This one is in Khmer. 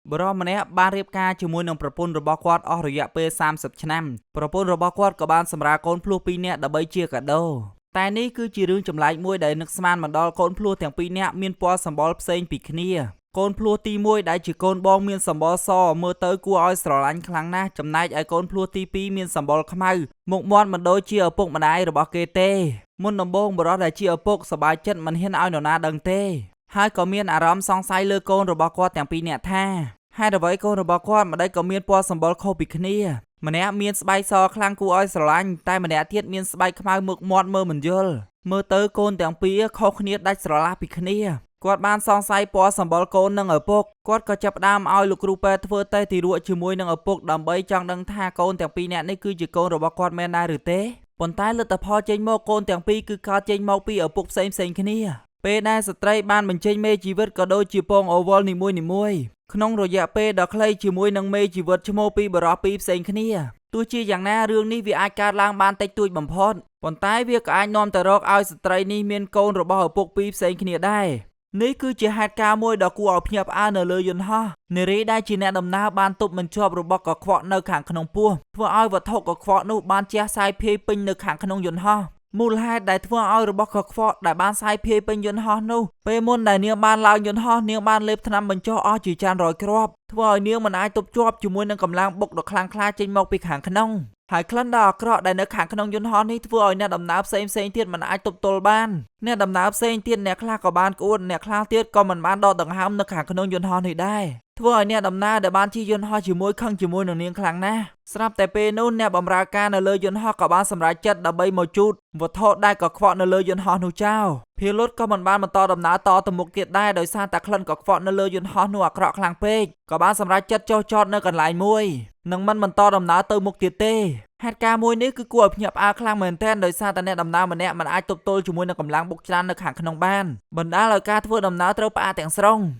បរិសម្នាក់បានរៀបការជាមួយនឹងប្រពន្ធរបស់គាត់អស់រយៈពេល30ឆ្នាំប្រពន្ធរបស់គាត់ក៏បានសម្រាលកូនភ្លោះ2នាក់ដើម្បីជាកាដូតែនេះគឺជារឿងចម្លែកមួយដែលនឹកស្មានមិនដល់កូនភ្លោះទាំង2នាក់មានពណ៌សម្បុរផ្សេងពីគ្នាកូនភ្លោះទី1ដែលជាកូនបងមានសម្បុរសមើលទៅគួរឲ្យស្រឡាញ់ខ្លាំងណាស់ចំណែកឯកូនភ្លោះទី2មានសម្បុរខ្មៅមុខមាត់មិនដូចជាឪពុកម្ដាយរបស់គេទេមុនដំបូងបរិសដែលជាឪពុកសប្បាយចិត្តមិនហ៊ានឲ្យនរណាដឹងទេហើយក៏មានអារម្មណ៍សង្ស័យលើកូនរបស់គាត់ទាំងពីរនាក់ថាហេតុអ្វីកូនរបស់គាត់ម្ដេចក៏មានពណ៌សម្បុរខុសពីគ្នាម្នាក់មានស្បែកសខ្លាំងគួរឲ្យស្រឡាញ់តែម្នាក់ទៀតមានស្បែកខ្មៅមុខមាត់មើលមិនយល់មើលទៅកូនទាំងពីរខុសគ្នាដាច់ស្រឡះពីគ្នាគាត់បានសង្ស័យពណ៌សម្បុរកូននិងឪពុកគាត់ក៏ចាប់ផ្ដើមឲ្យលោកគ្រូពេទ្យធ្វើតេស្តទារកជាមួយនឹងឪពុកដើម្បីចង់ដឹងថាកូនទាំងពីរនាក់នេះគឺជាកូនរបស់គាត់មែនដែរឬទេប៉ុន្តែលទ្ធផលចេញមកកូនទាំងពីរគឺកើតចេញមកពីឪពុកផ្សេងៗគ្នាពេលដែលស្ត្រីបានបញ្ចេញមេជីវិតក៏ដូចជាពងអូវលនីមួយៗក្នុងរយៈពេលដ៏ខ្លីជាមួយនឹងមេជីវិតឈ្មោះពីបរិសពីរផ្សេងគ្នាទោះជាយ៉ាងណារឿងនេះវាអាចកើតឡើងបានតិចតួចបំផុតប៉ុន្តែវាក៏អាចនាំទៅរកឲ្យស្ត្រីនេះមានកូនរបស់ឪពុកពីរផ្សេងគ្នាដែរនេះគឺជាហេតុការណ៍មួយដ៏គួរឲ្យភ្ញាក់ផ្អើលនៅលើយន្តហោះនារីដែលជាអ្នកដំណើរបានទប់មិនជាប់របស់កខ្វក់នៅខាងក្នុងពោះធ្វើឲ្យវត្ថុកខ្វក់នោះបានជះសាយភាយពេញនៅខាងក្នុងយន្តហោះមូលហេតុដែលធ្វើឲ្យរបស់កខ្វក់ដែលបានសាយភាយពេញយន្តហោះនោះពេលមុនដែលនាងបានឡើងយន្តហោះនាងបានលេបថ្នាំបញ្ចុះអស់ជាច្រើនរយគ្រាប់ធ្វើឲ្យនាងមិនអាចទប់ជាប់ជាមួយនឹងកម្លាំងបុកដ៏ខ្លាំងក្លាចេញមកពីខាងក្នុងហើយក្លិនដ៏អាក្រក់ដែលនៅខាងក្នុងយន្តហោះនេះធ្វើឲ្យអ្នកដំណើរផ្សេងៗទៀតមិនអាចទប់ទល់បានអ្នកដំណើរផ្សេងទៀតអ្នកខ្លះក៏បានក្អួតអ្នកខ្លះទៀតក៏មិនបានដកដង្ហើមនៅខាងក្នុងយន្តហោះនេះដែរធ្វើឲ្យអ្នកដំណើរដែលបានជិះយន្តហោះជាមួយខឹងជាមួយនឹងនាងខ្លាំងណាស់ស្រាប់តែពេលនោះអ្នកបម្រើការនៅលើយន្តហោះក៏បានសម្រេចចិត្តដើម្បីមកជូតវត្ថុដែលកខ្វក់នៅលើយន្តហោះនោះចោលភារលុតក៏មិនបានបន្តដំណើរតទៅមុខទៀតដែរដោយសារតែក្លិនកខ្វក់នៅលើយន្តហោះនោះអាក្រក់ខ្លាំងពេកក៏បានសម្រេចចិត្តចុះចតនៅកន្លែងមួយនឹងមិនបន្តដំណើរទៅមុខទៀតទេហេតុការណ៍មួយនេះគឺគួរឲ្យភ្ញាក់ផ្អើលខ្លាំងមែនទែនដោយសារតែអ្នកដំណើរម្នាក់មិនអាចទប់ទល់ជាមួយនឹងកម្លាំងបុកច្រើននៅខាងក្នុងបានបណ្ដាលឲ្យការធ្វើដំណើរត្រូវផ្អាកទាំងស្រុង